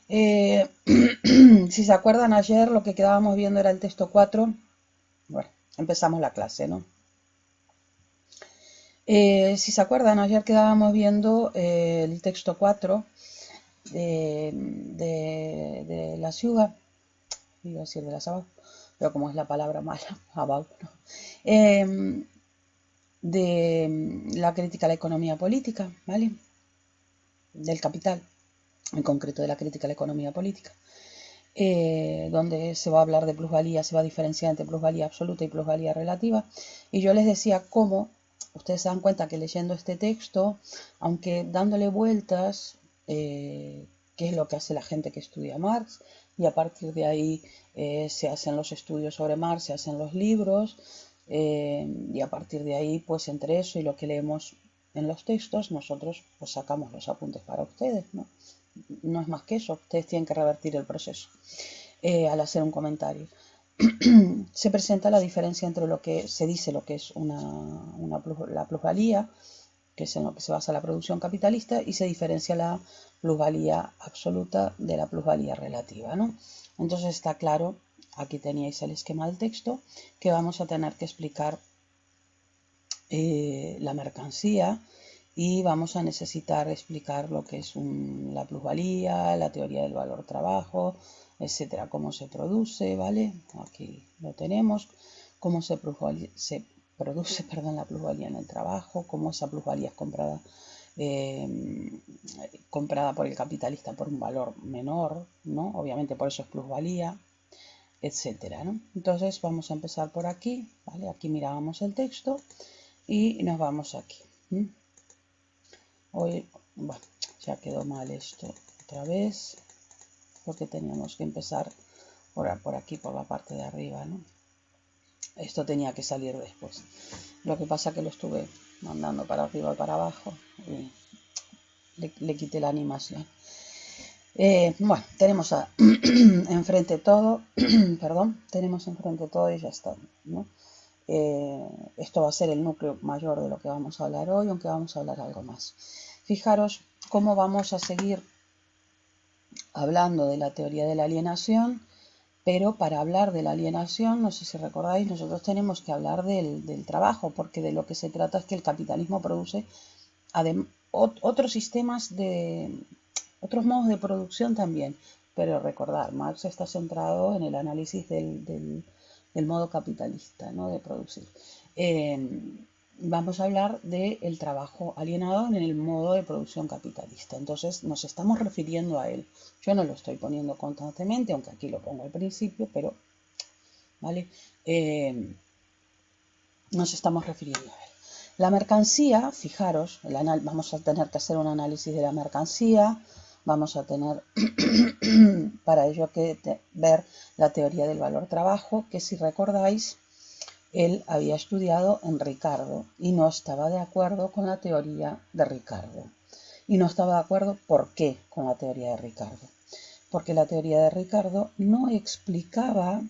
Eh, si se acuerdan, ayer lo que quedábamos viendo era el texto 4. Bueno, empezamos la clase, ¿no? Si se acuerdan, ayer quedábamos viendo el texto 4 de la ciudad, iba a decir de la Sabau, pero como es la palabra mala, Abau, ¿no? De la crítica a la economía política, ¿vale? Del capital, en concreto de la crítica a la economía política. Donde se va a hablar de plusvalía, se va a diferenciar entre plusvalía absoluta y plusvalía relativa. Y yo les decía cómo, ustedes se dan cuenta que leyendo este texto, aunque dándole vueltas, qué es lo que hace la gente que estudia Marx, y a partir de ahí se hacen los estudios sobre Marx, se hacen los libros, y a partir de ahí, pues entre eso y lo que leemos en los textos, nosotros pues sacamos los apuntes para ustedes, ¿no? No es más que eso, ustedes tienen que revertir el proceso al hacer un comentario. Se presenta la diferencia entre lo que se dice, lo que es la plusvalía, que es en lo que se basa la producción capitalista, y se diferencia la plusvalía absoluta de la plusvalía relativa, ¿no? Entonces está claro, aquí teníais el esquema del texto, que vamos a tener que explicar la mercancía y vamos a necesitar explicar lo que es la plusvalía, la teoría del valor trabajo, etcétera, cómo se produce, ¿vale? Aquí lo tenemos, cómo se produce perdón, la plusvalía en el trabajo, cómo esa plusvalía es comprada por el capitalista por un valor menor, ¿no? Obviamente por eso es plusvalía, etcétera, ¿no? Entonces vamos a empezar por aquí, ¿vale? Aquí mirábamos el texto y nos vamos aquí. Hoy, bueno, ya quedó mal esto otra vez, porque teníamos que empezar por aquí, por la parte de arriba, ¿no? Esto tenía que salir después. Lo que pasa que lo estuve mandando para arriba y para abajo y le quité la animación. Bueno, tenemos enfrente todo, perdón, tenemos enfrente todo y ya está, ¿no? Esto va a ser el núcleo mayor de lo que vamos a hablar hoy, aunque vamos a hablar algo más. Fijaros cómo vamos a seguir hablando de la teoría de la alienación, pero para hablar de la alienación, no sé si recordáis, nosotros tenemos que hablar del trabajo, porque de lo que se trata es que el capitalismo produce otros sistemas otros modos de producción también. Pero recordar, Marx está centrado en el análisis del modo capitalista, ¿no? De producir. Vamos a hablar del trabajo alienado en el modo de producción capitalista. Entonces nos estamos refiriendo a él. Yo no lo estoy poniendo constantemente, aunque aquí lo pongo al principio, pero ¿vale? Nos estamos refiriendo a él. La mercancía, fijaros, vamos a tener que hacer un análisis de la mercancía, vamos a tener para ello que ver la teoría del valor trabajo, que si recordáis, él había estudiado en Ricardo y no estaba de acuerdo con la teoría de Ricardo. Y no estaba de acuerdo, ¿por qué? Con la teoría de Ricardo. Porque la teoría de Ricardo no explicaba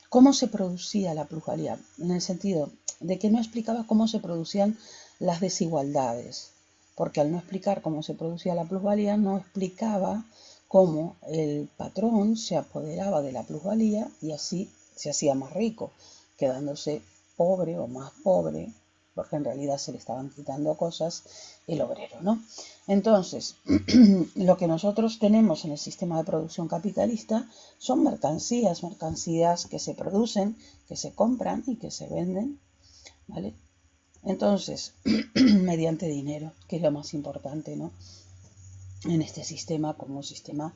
cómo se producía la plusvalía, en el sentido de que no explicaba cómo se producían las desigualdades, porque al no explicar cómo se producía la plusvalía, no explicaba cómo el patrón se apoderaba de la plusvalía y así se hacía más rico, quedándose pobre o más pobre, porque en realidad se le estaban quitando cosas, el obrero, ¿no? Entonces, lo que nosotros tenemos en el sistema de producción capitalista son mercancías, mercancías que se producen, que se compran y que se venden, ¿vale? Entonces, mediante dinero, que es lo más importante, ¿no? En este sistema, como un sistema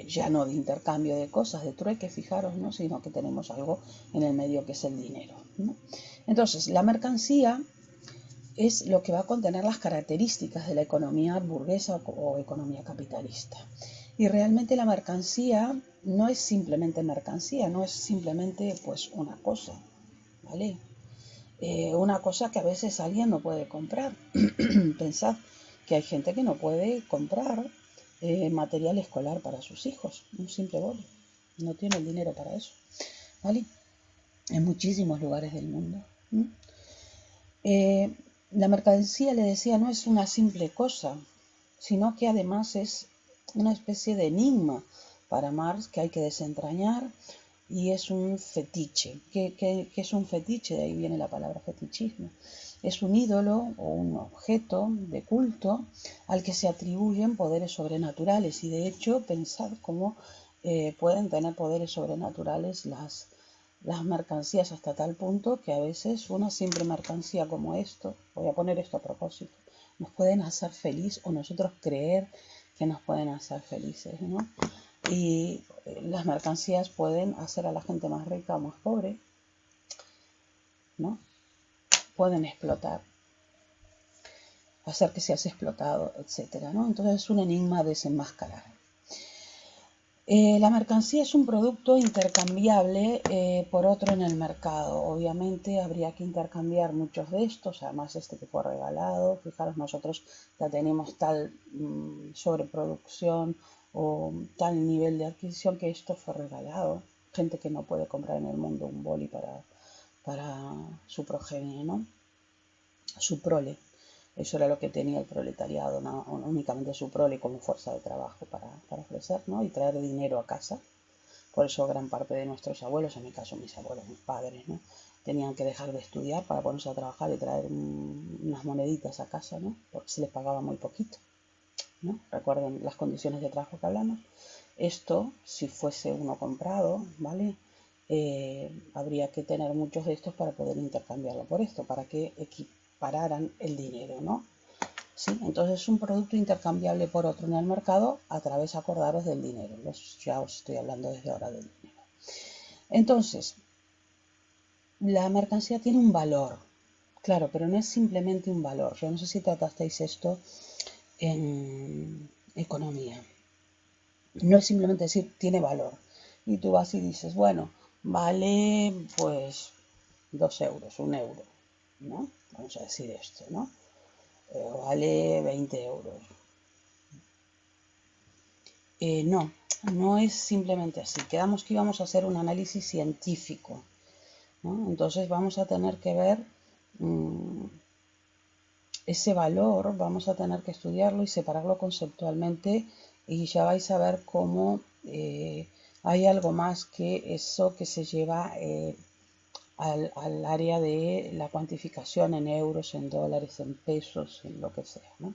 ya no de intercambio de cosas, de trueque, fijaros, ¿no? Sino que tenemos algo en el medio que es el dinero, ¿no? Entonces, la mercancía es lo que va a contener las características de la economía burguesa o economía capitalista. Y realmente la mercancía no es simplemente mercancía, no es simplemente pues una cosa, ¿vale? Una cosa que a veces alguien no puede comprar. Pensad que hay gente que no puede comprar material escolar para sus hijos, un simple boli. No tiene el dinero para eso, ¿vale? En muchísimos lugares del mundo. La mercancía, le decía, no es una simple cosa, sino que además es una especie de enigma para Marx que hay que desentrañar, y es un fetiche. ¿Qué es un fetiche? De ahí viene la palabra fetichismo. Es un ídolo o un objeto de culto al que se atribuyen poderes sobrenaturales, y de hecho pensad cómo pueden tener poderes sobrenaturales las mercancías, hasta tal punto que a veces una simple mercancía como esto, voy a poner esto a propósito, nos pueden hacer feliz, o nosotros creer que nos pueden hacer felices, ¿no? Y las mercancías pueden hacer a la gente más rica o más pobre, ¿no? Pueden explotar, hacer que seas explotado, etcétera, ¿no? Entonces es un enigma desenmascarar. La mercancía es un producto intercambiable por otro en el mercado. Obviamente habría que intercambiar muchos de estos, además este que fue regalado. Fijaros, nosotros ya tenemos tal sobreproducción o tal nivel de adquisición que esto fue regalado. Gente que no puede comprar en el mundo un boli para su progenie, ¿no? Su prole. Eso era lo que tenía el proletariado, ¿no? Únicamente su prole como fuerza de trabajo para ofrecer, ¿no? Y traer dinero a casa. Por eso gran parte de nuestros abuelos, en mi caso mis abuelos, mis padres, ¿no? Tenían que dejar de estudiar para ponerse a trabajar y traer unas moneditas a casa, ¿no? Porque se les pagaba muy poquito, ¿no? Recuerden las condiciones de trabajo que hablamos. Esto, si fuese uno comprado, ¿vale? Habría que tener muchos de estos para poder intercambiarlo por esto, para que equipararan el dinero, ¿no? ¿Sí? Entonces es un producto intercambiable por otro en el mercado a través, acordaros, del dinero. Ya os estoy hablando desde ahora del dinero. Entonces, la mercancía tiene un valor, claro, pero no es simplemente un valor. Yo no sé si tratasteis esto en economía. No es simplemente decir tiene valor. Y tú vas y dices, bueno, vale pues 2 euros, 1 euro, ¿no? Vamos a decir esto, ¿no? Vale 20 euros. No, no es simplemente así. Quedamos que íbamos a hacer un análisis científico, ¿no? Entonces vamos a tener que ver ese valor, vamos a tener que estudiarlo y separarlo conceptualmente, y ya vais a ver cómo hay algo más que eso que se lleva al área de la cuantificación en euros, en dólares, en pesos, en lo que sea, ¿no?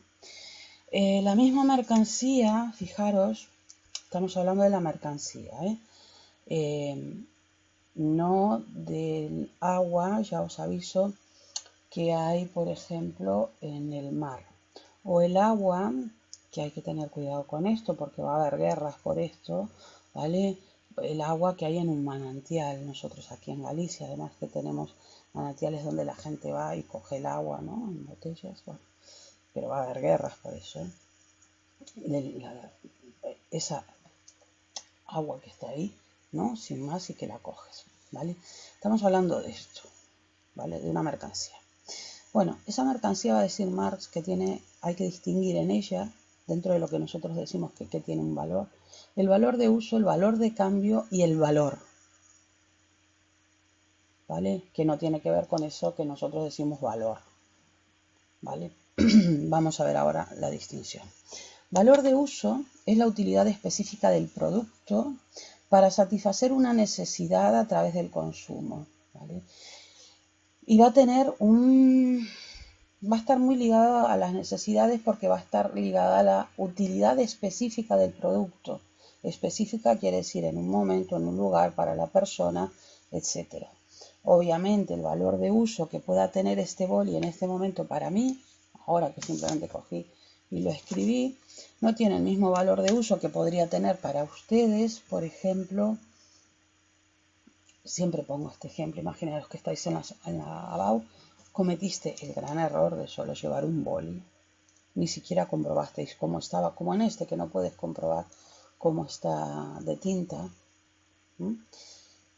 La misma mercancía, fijaros, estamos hablando de la mercancía, no del agua. Ya os aviso que hay, por ejemplo, en el mar. O el agua, que hay que tener cuidado con esto porque va a haber guerras por esto, ¿vale? El agua que hay en un manantial. Nosotros aquí en Galicia, además que tenemos manantiales donde la gente va y coge el agua, ¿no? En botellas, bueno, pero va a haber guerras por eso, ¿eh? Esa agua que está ahí, ¿no? Sin más, y que la coges, ¿vale? Estamos hablando de esto, ¿vale? De una mercancía. Bueno, esa mercancía, va a decir Marx, que hay que distinguir en ella, dentro de lo que nosotros decimos que tiene un valor, el valor de uso, el valor de cambio y el valor, ¿vale? Que no tiene que ver con eso que nosotros decimos valor, ¿vale? Vamos a ver ahora la distinción. Valor de uso es la utilidad específica del producto para satisfacer una necesidad a través del consumo, ¿vale? Y va a estar muy ligada a las necesidades, porque va a estar ligada a la utilidad específica del producto. Específica quiere decir en un momento, en un lugar, para la persona, etc. Obviamente el valor de uso que pueda tener este boli en este momento para mí, ahora que simplemente cogí y lo escribí, no tiene el mismo valor de uso que podría tener para ustedes. Por ejemplo, siempre pongo este ejemplo, imaginaos que estáis en la ABAU, cometiste el gran error de solo llevar un boli, ni siquiera comprobasteis cómo estaba, como en este, que no puedes comprobar cómo está de tinta, ¿sí?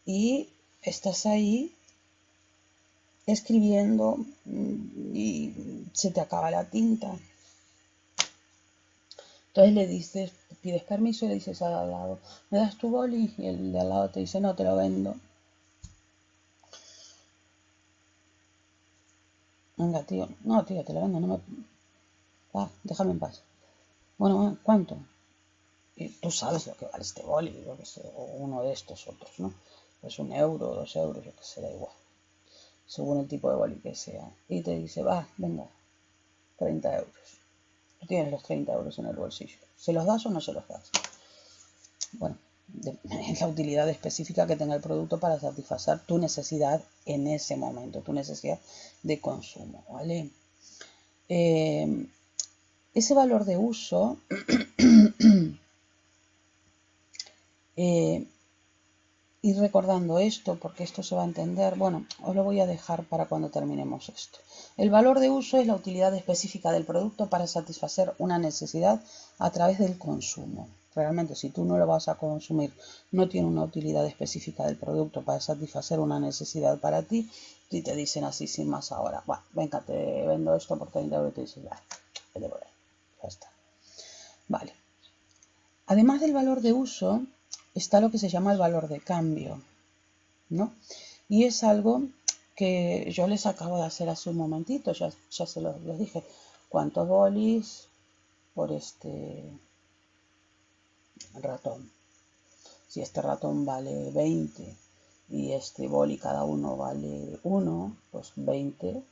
Y estás ahí escribiendo y se te acaba la tinta. Entonces le dices, pides permiso y le dices al lado, ¿me das tu boli? Y el de al lado te dice, no, te lo vendo. Venga, tío. No, tío, te la vendo, no me... Va, déjame en paz. Bueno, ¿cuánto? Y tú sabes lo que vale este boli, yo que sé, o uno de estos otros, ¿no? Pues 1 euro, 2 euros, yo que sé, da igual. Según el tipo de boli que sea. Y te dice, va, venga, 30 euros. Tú tienes los 30 euros en el bolsillo. ¿Se los das o no se los das? Bueno, es la utilidad específica que tenga el producto para satisfacer tu necesidad en ese momento, tu necesidad de consumo, ¿vale? Ese valor de uso ir recordando esto, porque esto se va a entender. Bueno, os lo voy a dejar para cuando terminemos esto. El valor de uso es la utilidad específica del producto para satisfacer una necesidad a través del consumo. Realmente, si tú no lo vas a consumir, no tiene una utilidad específica del producto para satisfacer una necesidad para ti, y te dicen así sin más ahora, bueno, venga, te vendo esto por 30 euros y te dicen, ya está. Vale. Además del valor de uso, está lo que se llama el valor de cambio, ¿no? Y es algo que yo les acabo de hacer hace un momentito, ya se les dije, ¿cuántos bolis por este ratón? Si este ratón vale 20 y este boli cada uno vale 1, pues 20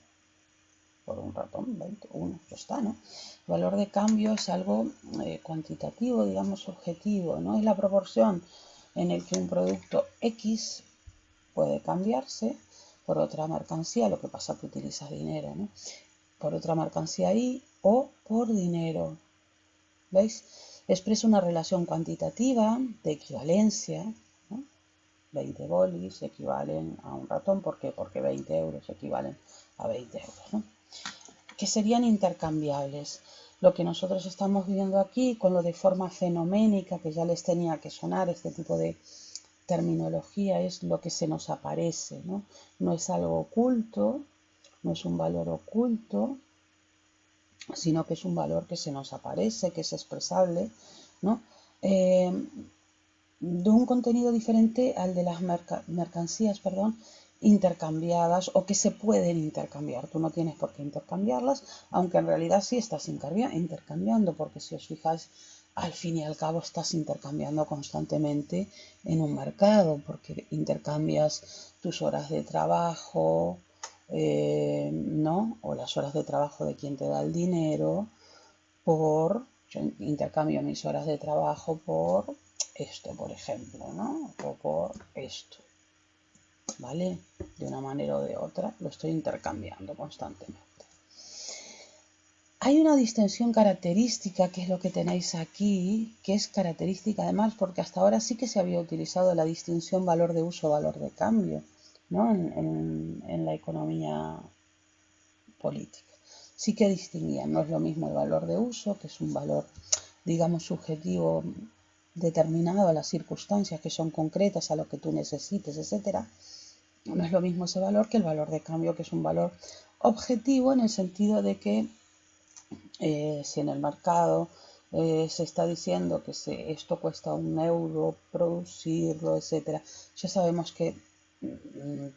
por un ratón, 20, 1, ya está, ¿no? El valor de cambio es algo cuantitativo, digamos, objetivo, ¿no? Es la proporción en el que un producto X puede cambiarse por otra mercancía, lo que pasa que utilizas dinero, ¿no? Por otra mercancía Y o por dinero. ¿Veis? Expresa una relación cuantitativa de equivalencia, ¿no? 20 bolis equivalen a un ratón, ¿por qué? Porque 20 euros equivalen a 20 euros, ¿no? Que serían intercambiables. Lo que nosotros estamos viendo aquí con lo de forma fenoménica, que ya les tenía que sonar este tipo de terminología, es lo que se nos aparece, ¿no? No es algo oculto, no es un valor oculto, sino que es un valor que se nos aparece, que es expresable, ¿no? De un contenido diferente al de las mercancías, perdón, intercambiadas o que se pueden intercambiar. Tú no tienes por qué intercambiarlas, aunque en realidad sí estás intercambiando, porque si os fijáis, al fin y al cabo estás intercambiando constantemente en un mercado, porque intercambias tus horas de trabajo, ¿no? O las horas de trabajo de quien te da el dinero, yo intercambio mis horas de trabajo por esto, por ejemplo, ¿no? O por esto, ¿vale? De una manera o de otra lo estoy intercambiando constantemente. Hay una distinción característica, que es lo que tenéis aquí, que es característica además porque hasta ahora sí que se había utilizado la distinción valor de uso, valor de cambio, ¿no? En la economía política. Sí que distinguían, no es lo mismo el valor de uso, que es un valor, digamos, subjetivo determinado a las circunstancias que son concretas, a lo que tú necesites, etcétera. No es lo mismo ese valor que el valor de cambio, que es un valor objetivo en el sentido de que si en el mercado se está diciendo que esto cuesta 1 euro producirlo, etcétera, ya sabemos que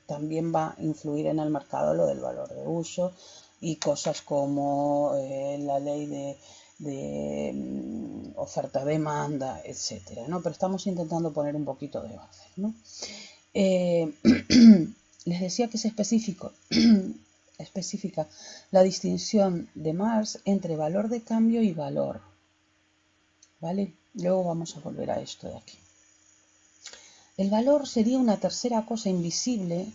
también va a influir en el mercado lo del valor de uso y cosas como la ley de oferta-demanda, etcétera, ¿no? Pero estamos intentando poner un poquito de orden, ¿no? Les decía que es específica la distinción de Marx entre valor de cambio y valor, ¿vale? Luego vamos a volver a esto de aquí. El valor sería una tercera cosa invisible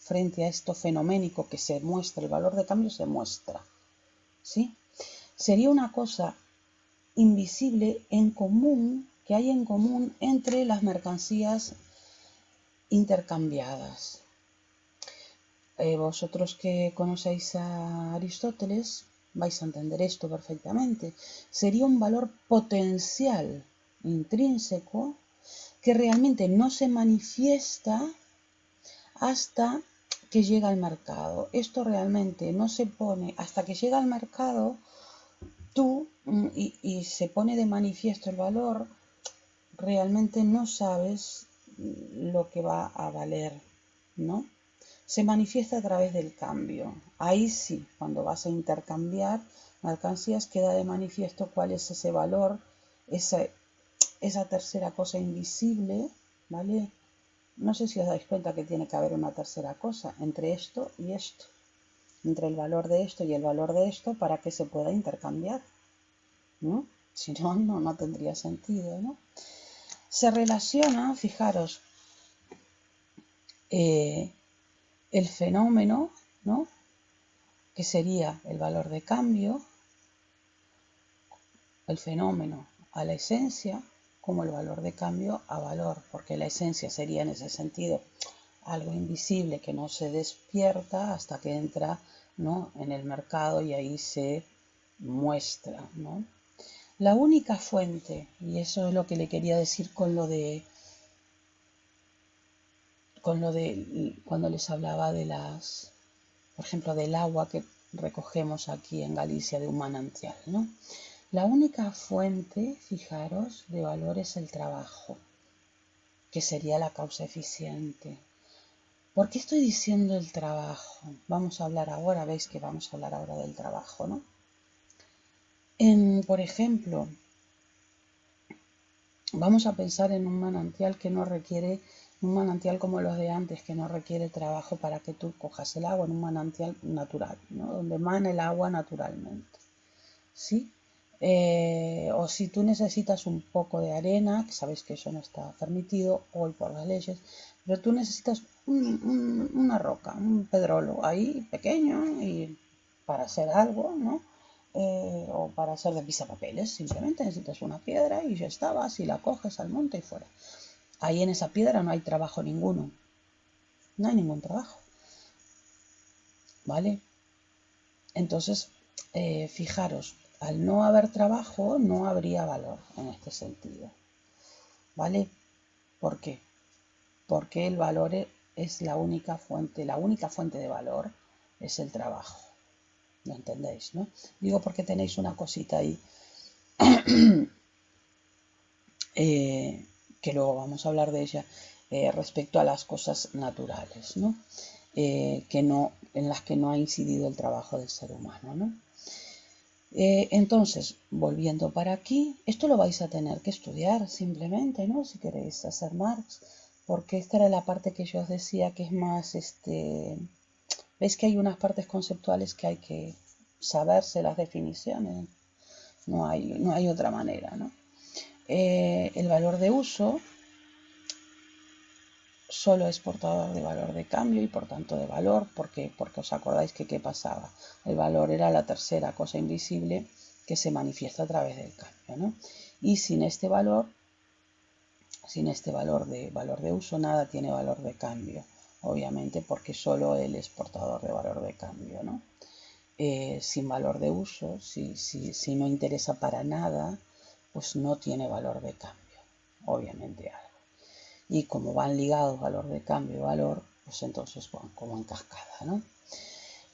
frente a esto fenoménico que se muestra, el valor de cambio se muestra, ¿sí? Sería una cosa invisible en común, que hay en común entre las mercancías intercambiadas. Vosotros que conocéis a Aristóteles vais a entender esto perfectamente. Sería un valor potencial intrínseco que realmente no se manifiesta hasta que llega al mercado. Esto realmente no se pone hasta que llega al mercado y se pone de manifiesto el valor, realmente no sabes lo que va a valer, ¿no? se manifiesta a través del cambio. Ahí sí, cuando vas a intercambiar mercancías, queda de manifiesto cuál es ese valor, esa tercera cosa invisible, ¿vale? No sé si os dais cuenta que tiene que haber una tercera cosa entre esto y esto, entre el valor de esto y el valor de esto, para que se pueda intercambiar, ¿no? Si no, no tendría sentido, ¿no? Se relaciona, fijaros, el fenómeno, ¿no? Que sería el valor de cambio, el fenómeno a la esencia, como el valor de cambio a valor, porque la esencia sería en ese sentido algo invisible que no se despierta hasta que entra, ¿no?, en el mercado y ahí se muestra, ¿no? La única fuente, y eso es lo que le quería decir con lo de cuando les hablaba de las, por ejemplo, del agua que recogemos aquí en Galicia de un manantial, ¿no? La única fuente, fijaros, de valor es el trabajo, que sería la causa eficiente. ¿Por qué estoy diciendo el trabajo? Vamos a hablar ahora, veis que vamos a hablar ahora del trabajo, ¿no? Por ejemplo, vamos a pensar en un manantial que no requiere, un manantial como los de antes, que no requiere trabajo para que tú cojas el agua, en un manantial natural, ¿no?, donde mana el agua naturalmente, ¿sí? O si tú necesitas un poco de arena, que sabes que eso no está permitido hoy por las leyes, pero tú necesitas una roca, un pedrolo ahí pequeño y para hacer algo, ¿no? O para hacer de pisapapeles, simplemente necesitas una piedra y ya está, vas y la coges al monte y fuera. Ahí en esa piedra no hay trabajo ninguno, no hay ningún trabajo, ¿vale? Entonces, fijaros, al no haber trabajo no habría valor en este sentido, ¿vale? ¿Por qué? Porque el valor es la única fuente de valor es el trabajo. ¿Lo entendéis, no? Digo porque tenéis una cosita ahí que luego vamos a hablar de ella respecto a las cosas naturales, ¿no? En las que no ha incidido el trabajo del ser humano, ¿no? Entonces, volviendo para aquí, esto lo vais a tener que estudiar simplemente, ¿no? Si queréis hacer Marx, porque esta era la parte que yo os decía que es más, veis que hay unas partes conceptuales que hay que saberse las definiciones, no hay otra manera, ¿no? El valor de uso solo es portador de valor de cambio y por tanto de valor, porque os acordáis que qué pasaba. El valor era la tercera cosa invisible que se manifiesta a través del cambio, ¿no? Y sin este valor de uso, nada tiene valor de cambio, obviamente, porque solo él es portador de valor de cambio, ¿no? Sin valor de uso, si no interesa para nada, pues no tiene valor de cambio, obviamente algo. Y como van ligados valor de cambio y valor, pues entonces van como en cascada, ¿no?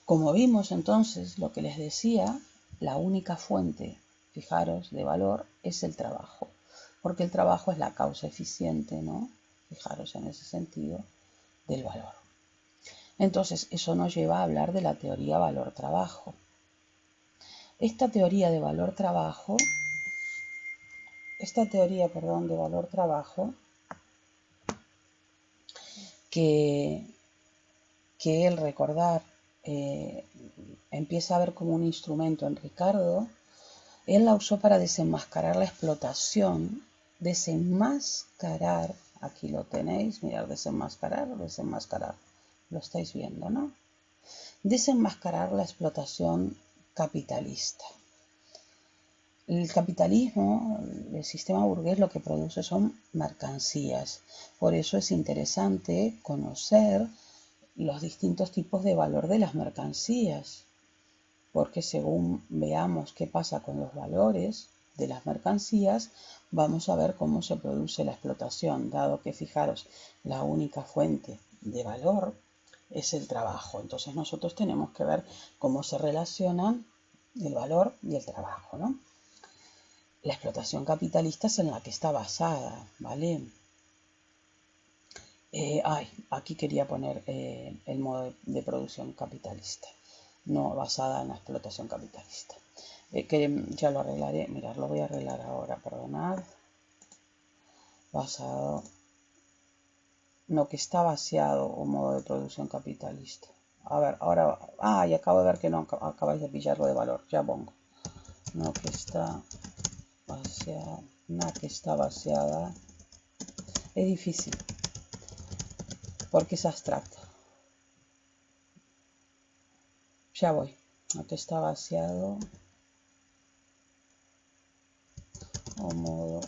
Como vimos entonces, lo que les decía, la única fuente, fijaros, de valor es el trabajo, porque el trabajo es la causa eficiente, ¿no? Fijaros en ese sentido del valor. Entonces, eso nos lleva a hablar de la teoría valor-trabajo. Esta teoría de valor-trabajo, de valor-trabajo, que el recordar empieza a ver como un instrumento en Ricardo, él la usó para desenmascarar la explotación, desenmascarar, aquí lo tenéis, mirad, desenmascarar, lo estáis viendo, ¿no? Desenmascarar la explotación capitalista. El capitalismo, el sistema burgués, lo que produce son mercancías. Por eso es interesante conocer los distintos tipos de valor de las mercancías, porque según veamos qué pasa con los valores de las mercancías, vamos a ver cómo se produce la explotación, dado que, fijaros, la única fuente de valor es el trabajo. Entonces nosotros tenemos que ver cómo se relacionan el valor y el trabajo, ¿no? La explotación capitalista es en la que está basada, ¿vale? Aquí quería poner el modo de producción capitalista, no basada en la explotación capitalista. Que ya lo arreglaré, mirad, lo voy a arreglar ahora, perdonad. Basado, no, que está vaciado un modo de producción capitalista. A ver, ahora, y acabo de ver que no acabáis de pillarlo de valor, ya pongo. No, que está vaciada, que está vaciada. Es difícil, porque es abstracta. Ya voy. Aquí está vaciado o modo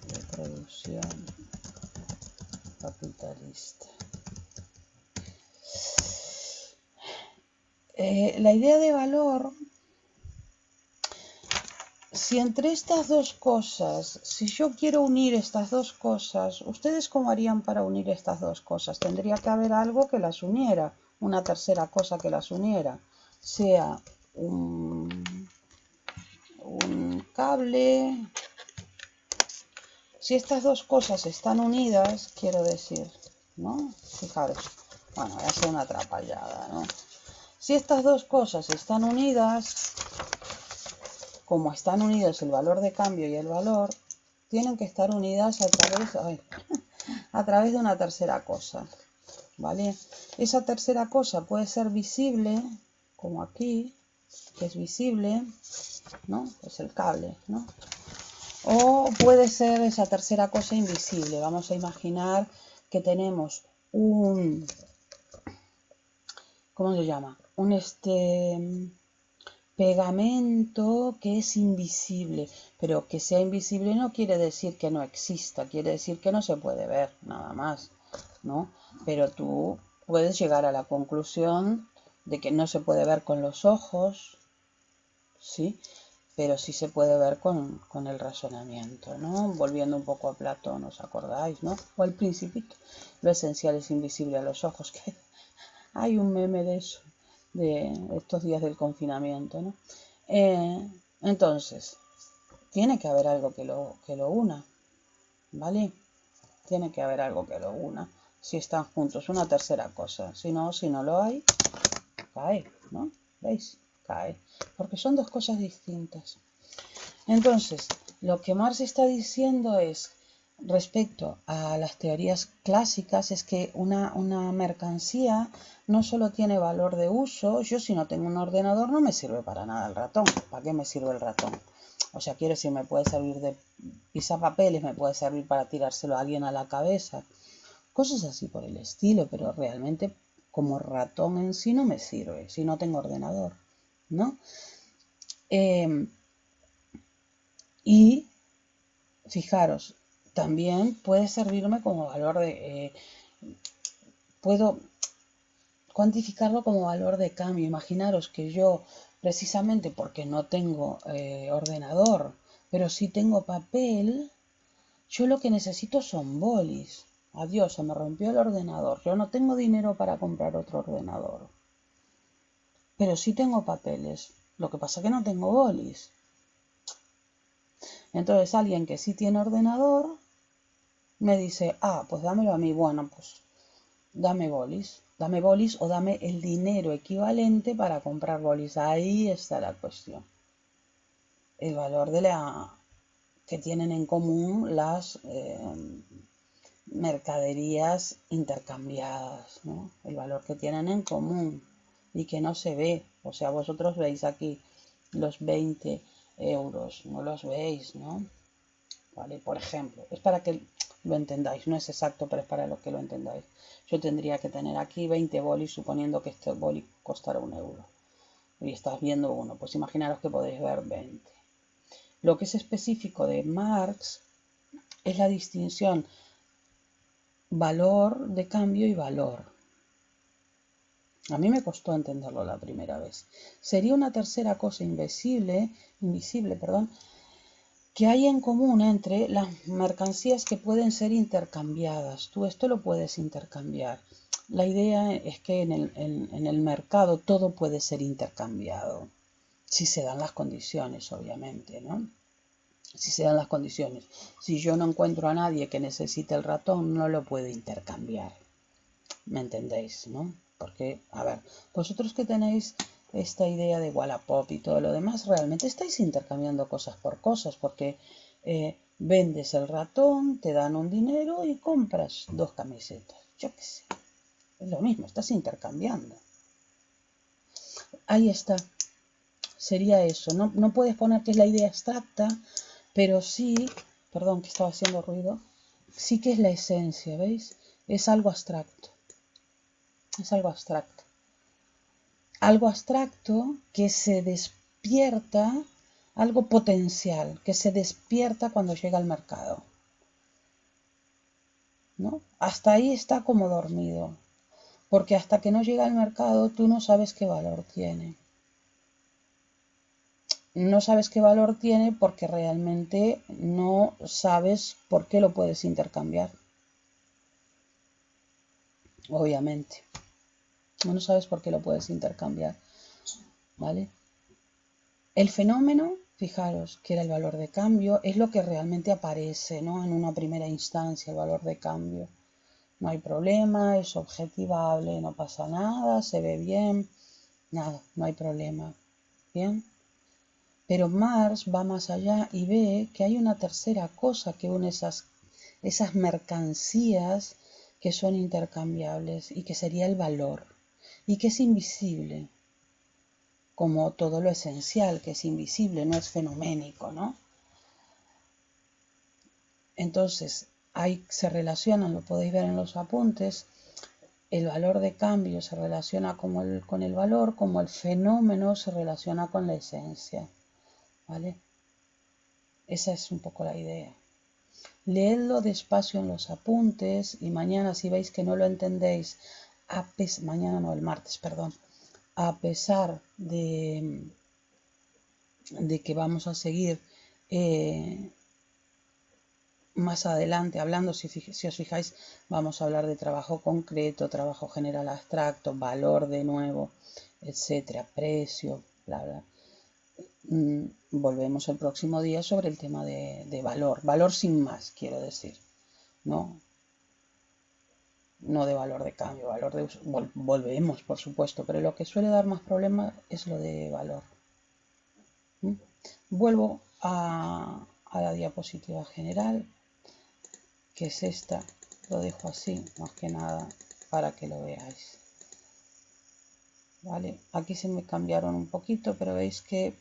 de producción capitalista. La idea de valor, si entre estas dos cosas, si yo quiero unir estas dos cosas, ¿ustedes cómo harían para unir estas dos cosas? Tendría que haber algo que las uniera, una tercera cosa que las uniera, sea un cable. Si estas dos cosas están unidas, quiero decir, ¿no? Fijaros, bueno, voy a hacer una atrapallada, ¿no? Si estas dos cosas están unidas, como están unidos el valor de cambio y el valor, tienen que estar unidas a través de una tercera cosa, ¿vale? Esa tercera cosa puede ser visible, como aquí, que es visible, ¿no? Es el cable, ¿no? O puede ser esa tercera cosa invisible. Vamos a imaginar que tenemos un, ¿cómo se llama? Un pegamento que es invisible, pero que sea invisible no quiere decir que no exista, quiere decir que no se puede ver, nada más, ¿no? Pero tú puedes llegar a la conclusión de que no se puede ver con los ojos, ¿sí? Pero sí se puede ver con el razonamiento, ¿no? Volviendo un poco a Platón, ¿os acordáis, no? O al Principito, lo esencial es invisible a los ojos, que hay un meme de eso, de estos días del confinamiento, ¿no? Entonces, tiene que haber algo que lo una, ¿vale? Tiene que haber algo que lo una. Si están juntos, una tercera cosa. Si no lo hay, cae, ¿no? ¿Veis? Cae. Porque son dos cosas distintas. Entonces, lo que Marx está diciendo es, respecto a las teorías clásicas, es que una mercancía no solo tiene valor de uso. Yo, si no tengo un ordenador, no me sirve para nada el ratón. ¿Para qué me sirve el ratón? O sea, quiero decir, me puede servir de pisapapeles, me puede servir para tirárselo a alguien a la cabeza, cosas así por el estilo, pero realmente como ratón en sí no me sirve si no tengo ordenador, ¿no? Y fijaros, también puede servirme como valor de... puedo cuantificarlo como valor de cambio. Imaginaros que yo, precisamente porque no tengo ordenador, pero sí tengo papel, yo lo que necesito son bolis. Adiós, se me rompió el ordenador. Yo no tengo dinero para comprar otro ordenador. Pero sí tengo papeles. Lo que pasa es que no tengo bolis. Entonces alguien que sí tiene ordenador me dice, pues dámelo a mí. Bueno, pues dame bolis. Dame bolis o dame el dinero equivalente para comprar bolis. Ahí está la cuestión. El valor de que tienen en común las mercaderías intercambiadas, ¿no? El valor que tienen en común y que no se ve. O sea, vosotros veis aquí los 20 euros, no los veis, ¿no? ¿Vale? Por ejemplo, es para que lo entendáis, no es exacto, pero es para lo que lo entendáis. Yo tendría que tener aquí 20 bolis, suponiendo que este boli costara 1 euro. Y estás viendo uno, pues imaginaros que podéis ver 20. Lo que es específico de Marx es la distinción valor de cambio y valor. A mí me costó entenderlo la primera vez. Sería una tercera cosa invisible, que hay en común entre las mercancías que pueden ser intercambiadas. Tú esto lo puedes intercambiar. La idea es que en el mercado todo puede ser intercambiado, si se dan las condiciones, obviamente, ¿no? si se dan las condiciones. Si yo no encuentro a nadie que necesite el ratón, no lo puedo intercambiar. ¿Me entendéis, no? Porque, a ver, vosotros que tenéis esta idea de Wallapop y todo lo demás, realmente estáis intercambiando cosas por cosas, porque vendes el ratón, te dan un dinero y compras 2 camisetas. Yo qué sé. Es lo mismo, estás intercambiando. Ahí está. Sería eso. No puedes poner que es la idea abstracta, pero sí, perdón que estaba haciendo ruido, sí que es la esencia, ¿veis? Es algo abstracto. Es algo abstracto. Algo abstracto que se despierta, algo potencial, que se despierta cuando llega al mercado, ¿no? Hasta ahí está como dormido, porque hasta que no llega al mercado tú no sabes qué valor tiene. No sabes qué valor tiene porque realmente no sabes por qué lo puedes intercambiar. Obviamente. No sabes por qué lo puedes intercambiar. ¿Vale? El fenómeno, fijaros, que era el valor de cambio, es lo que realmente aparece, ¿no? En una primera instancia, el valor de cambio. No hay problema, es objetivable, no pasa nada, se ve bien, nada, no hay problema. ¿Bien? Pero Marx va más allá y ve que hay una tercera cosa que une esas mercancías que son intercambiables y que sería el valor y que es invisible, como todo lo esencial que es invisible, no es fenoménico, ¿no? Entonces, se relacionan, lo podéis ver en los apuntes, el valor de cambio se relaciona con el valor, como el fenómeno se relaciona con la esencia, ¿vale? Esa es un poco la idea. Leedlo despacio en los apuntes y mañana si veis que no lo entendéis, mañana no, el martes, perdón, a pesar de que vamos a seguir más adelante hablando, si os fijáis, vamos a hablar de trabajo concreto, trabajo general abstracto, valor de nuevo, etcétera, precio, bla, bla. Volvemos el próximo día sobre el tema de valor sin más, quiero decir, ¿no? No de valor de cambio, volvemos, por supuesto, pero lo que suele dar más problemas es lo de valor. Vuelvo a la diapositiva general, que es esta, lo dejo así, más que nada, para que lo veáis. ¿Vale? Aquí se me cambiaron un poquito, pero veis que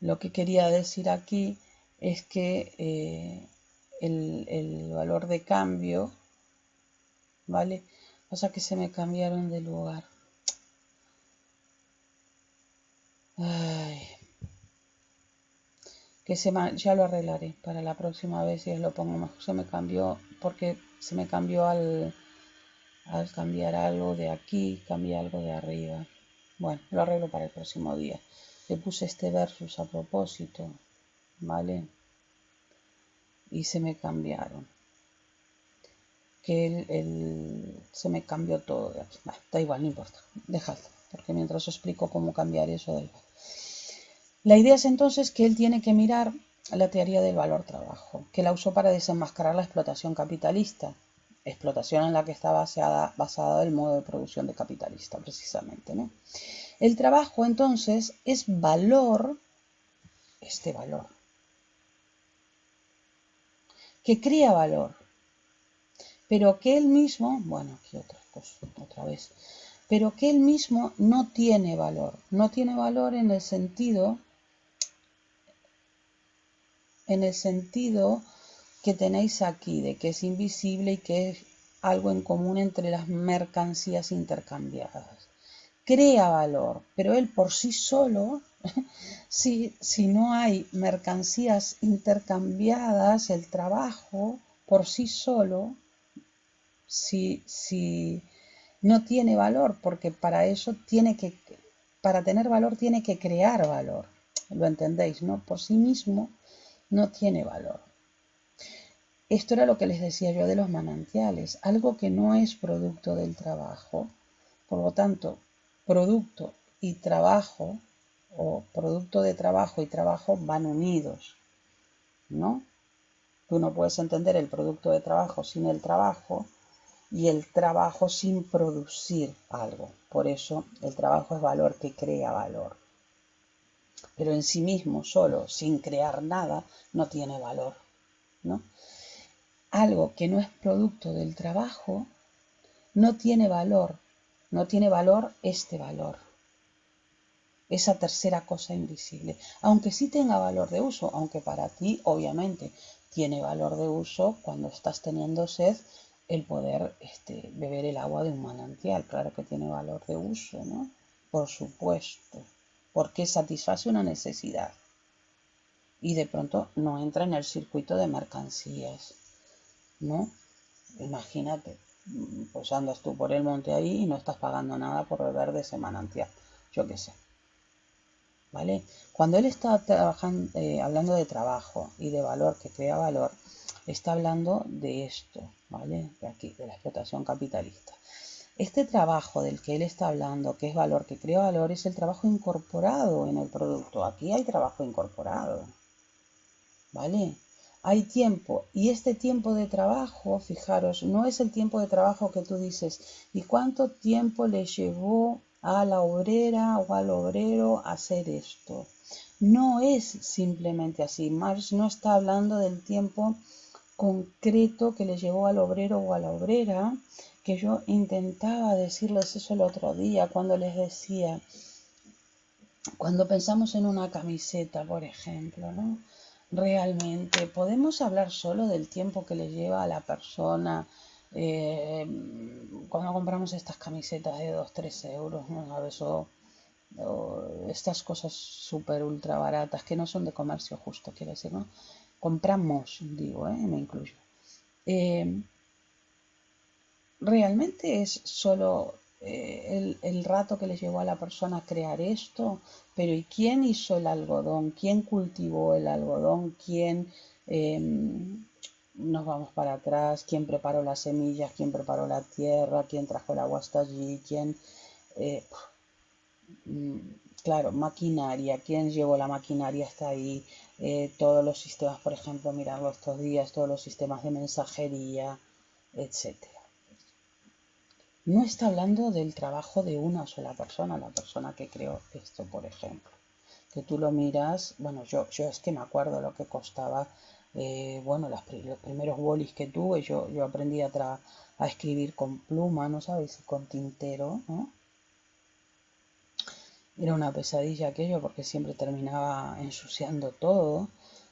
lo que quería decir aquí es que el valor de cambio, ¿vale? Pasa que se me cambiaron de lugar. Ay. Que ya lo arreglaré para la próxima vez y os lo pongo mejor. Se me cambió porque se me cambió al cambiar algo de aquí, cambié algo de arriba. Bueno, lo arreglo para el próximo día. Le puse este versus a propósito, ¿vale? Y se me cambiaron. Que se me cambió todo. Da igual, no importa. Dejadlo, porque mientras os explico cómo cambiar eso, da igual. La idea es entonces que él tiene que mirar la teoría del valor-trabajo, que la usó para desenmascarar la explotación capitalista, explotación en la que está basada el modo de producción de capitalista, precisamente, ¿no? El trabajo, entonces, es valor, este valor, que crea valor, pero que él mismo, bueno, aquí otra vez, pero que él mismo no tiene valor en el sentido que tenéis aquí, de que es invisible y que es algo en común entre las mercancías intercambiadas. Crea valor, pero él por sí solo, si no hay mercancías intercambiadas, el trabajo por sí solo, si no tiene valor, porque para eso para tener valor tiene que crear valor. ¿Lo entendéis? ¿No? Por sí mismo no tiene valor. Esto era lo que les decía yo de los manantiales, algo que no es producto del trabajo. Por lo tanto, producto y trabajo o producto de trabajo y trabajo van unidos, ¿no? Tú no puedes entender el producto de trabajo sin el trabajo y el trabajo sin producir algo. Por eso el trabajo es valor que crea valor. Pero en sí mismo, solo, sin crear nada, no tiene valor, ¿no? Algo que no es producto del trabajo no tiene valor. No tiene valor este valor. Esa tercera cosa invisible. Aunque sí tenga valor de uso, aunque para ti, obviamente, tiene valor de uso cuando estás teniendo sed el poder beber el agua de un manantial. Claro que tiene valor de uso, ¿no? Por supuesto. Porque satisface una necesidad. Y de pronto no entra en el circuito de mercancías, ¿no? Imagínate, pues andas tú por el monte ahí y no estás pagando nada por beber de ese manantial, yo qué sé, ¿vale? Cuando él está trabajando, hablando de trabajo y de valor, que crea valor, está hablando de esto, ¿vale? De aquí, de la explotación capitalista. Este trabajo del que él está hablando, que es valor, que crea valor, es el trabajo incorporado en el producto. Aquí hay trabajo incorporado, ¿vale? Hay tiempo y este tiempo de trabajo, fijaros, no es el tiempo de trabajo que tú dices, ¿y cuánto tiempo le llevó a la obrera o al obrero hacer esto? No es simplemente así. Marx no está hablando del tiempo concreto que le llevó al obrero o a la obrera, que yo intentaba decirles eso el otro día cuando les decía, cuando pensamos en una camiseta, por ejemplo, ¿no? Realmente podemos hablar solo del tiempo que le lleva a la persona cuando compramos estas camisetas de 2-3 euros, ¿no? ¿Sabes? O estas cosas súper ultra baratas que no son de comercio justo, quiero decir, ¿no? Compramos, digo, me incluyo. Realmente es solo el rato que le llevó a la persona a crear esto, pero ¿y quién hizo el algodón? ¿Quién cultivó el algodón? ¿Quién, nos vamos para atrás, quién preparó las semillas? ¿Quién preparó la tierra? ¿Quién trajo el agua hasta allí? ¿Quién, eh, claro, maquinaria? ¿Quién llevó la maquinaria hasta ahí? Todos los sistemas, por ejemplo, mirarlo estos días, todos los sistemas de mensajería, etcétera. No está hablando del trabajo de una sola persona, la persona que creó esto, por ejemplo. Que tú lo miras, bueno, yo es que me acuerdo lo que costaba, bueno, los primeros bolis que tuve, yo aprendí a escribir con pluma, ¿no sabes? Y con tintero, ¿no? Era una pesadilla aquello porque siempre terminaba ensuciando todo.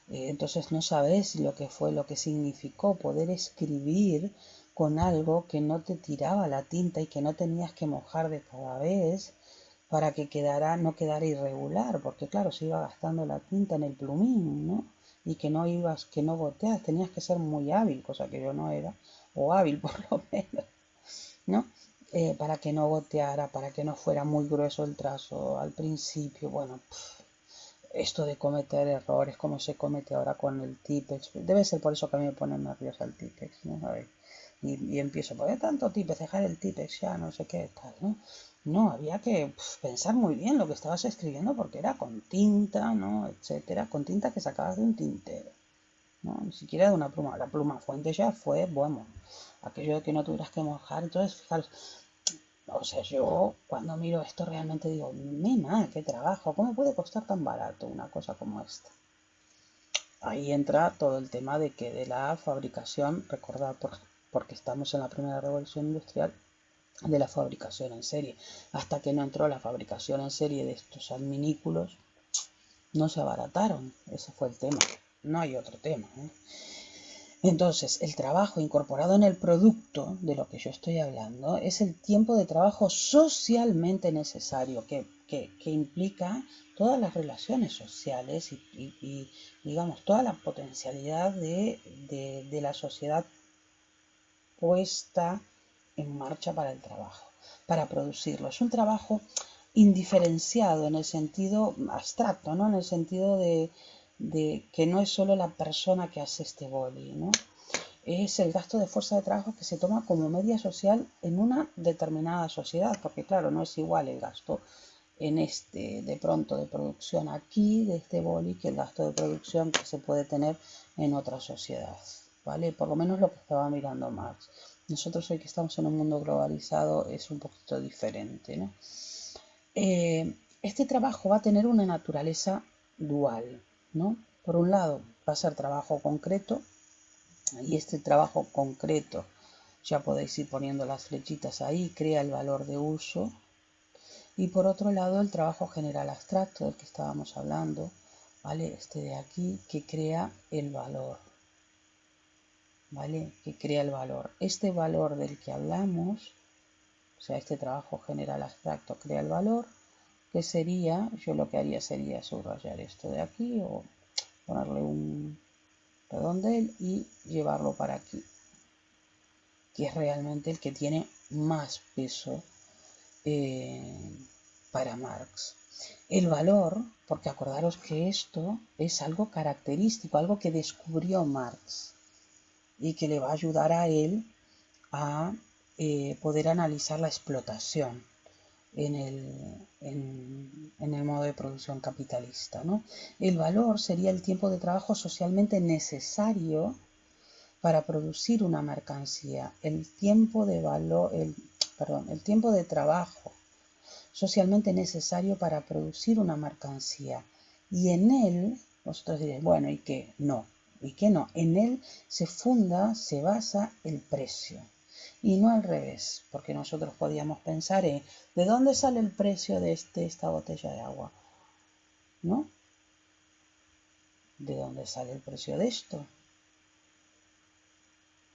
Entonces no sabes lo que fue, lo que significó poder escribir con algo que no te tiraba la tinta y que no tenías que mojar de cada vez para que no quedara irregular, porque claro, se iba gastando la tinta en el plumín, ¿no? Y que no goteas, tenías que ser muy hábil, cosa que yo no era, o hábil por lo menos, ¿no? Para que no goteara, para que no fuera muy grueso el trazo al principio. Bueno, esto de cometer errores como se comete ahora con el Tipex, debe ser por eso que a mí me pone nerviosa el Tipex, ¿no? A ver, y empiezo, ¿por qué tanto Tipex? Dejar el Tipex ya, no sé qué, tal, ¿no? No, había que pensar muy bien lo que estabas escribiendo porque era con tinta, ¿no? Etcétera, con tinta que sacabas de un tintero, ¿no? Ni siquiera de una pluma. La pluma fuente ya fue, bueno, aquello de que no tuvieras que mojar. Entonces, fijaros, o sea, yo cuando miro esto realmente digo, mima, qué trabajo, ¿cómo puede costar tan barato una cosa como esta? Ahí entra todo el tema de que de la fabricación, recordad, porque estamos en la primera revolución industrial, de la fabricación en serie. Hasta que no entró la fabricación en serie de estos adminículos, no se abarataron. Ese fue el tema. No hay otro tema, ¿eh? Entonces, el trabajo incorporado en el producto de lo que yo estoy hablando es el tiempo de trabajo socialmente necesario que implica todas las relaciones sociales y, digamos, toda la potencialidad de la sociedad puesta en marcha para el trabajo, para producirlo. Es un trabajo indiferenciado en el sentido abstracto, ¿no? En el sentido de que no es solo la persona que hace este boli, ¿no? Es el gasto de fuerza de trabajo que se toma como media social en una determinada sociedad, porque claro, no es igual el gasto en este de pronto de producción aquí, de este boli, que el gasto de producción que se puede tener en otra sociedad, ¿vale? Por lo menos lo que estaba mirando Marx. Nosotros hoy que estamos en un mundo globalizado es un poquito diferente, ¿no? Este trabajo va a tener una naturaleza dual, ¿no? Por un lado, va a ser trabajo concreto, y este trabajo concreto, ya podéis ir poniendo las flechitas ahí, crea el valor de uso. Y por otro lado, el trabajo general abstracto del que estábamos hablando, ¿vale? Este de aquí, que crea el valor, ¿vale? Que crea el valor. Este valor del que hablamos, o sea, este trabajo general abstracto crea el valor, que sería, yo lo que haría sería subrayar esto de aquí o ponerle un redondel y llevarlo para aquí, que es realmente el que tiene más peso para Marx. El valor, porque acordaros que esto es algo característico, algo que descubrió Marx y que le va a ayudar a él a poder analizar la explotación en el modo de producción capitalista, ¿no? El valor sería el tiempo de trabajo socialmente necesario para producir una mercancía. El tiempo de trabajo socialmente necesario para producir una mercancía. Y en él, vosotros diréis, bueno, ¿y qué? No. ¿Y qué no? En él se basa el precio. Y no al revés, porque nosotros podíamos pensar en ¿de dónde sale el precio de esta botella de agua? ¿No? ¿De dónde sale el precio de esto?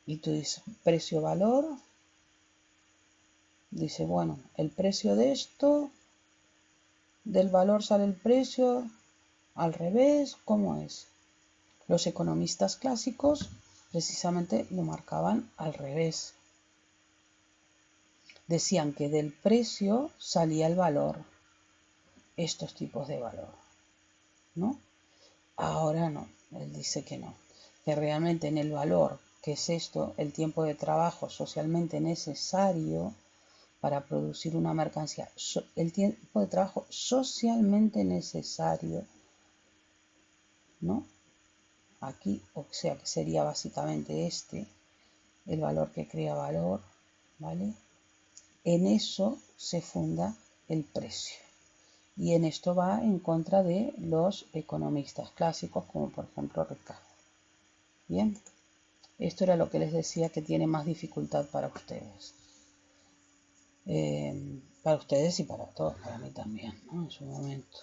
Y tú dices, precio-valor. Dice, bueno, el precio de esto, del valor sale el precio, al revés, ¿cómo es? Los economistas clásicos precisamente lo marcaban al revés. Decían que del precio salía el valor, estos tipos de valor, ¿no? Ahora no, él dice que no, que realmente en el valor, que es esto, el tiempo de trabajo socialmente necesario para producir una mercancía, el tiempo de trabajo socialmente necesario, ¿no? Aquí, o sea que sería básicamente el valor que crea valor, ¿vale? En eso se funda el precio. Y en esto va en contra de los economistas clásicos, como por ejemplo Ricardo. Bien, esto era lo que les decía que tiene más dificultad para ustedes. Para ustedes y para todos, para mí también, ¿no? En su momento.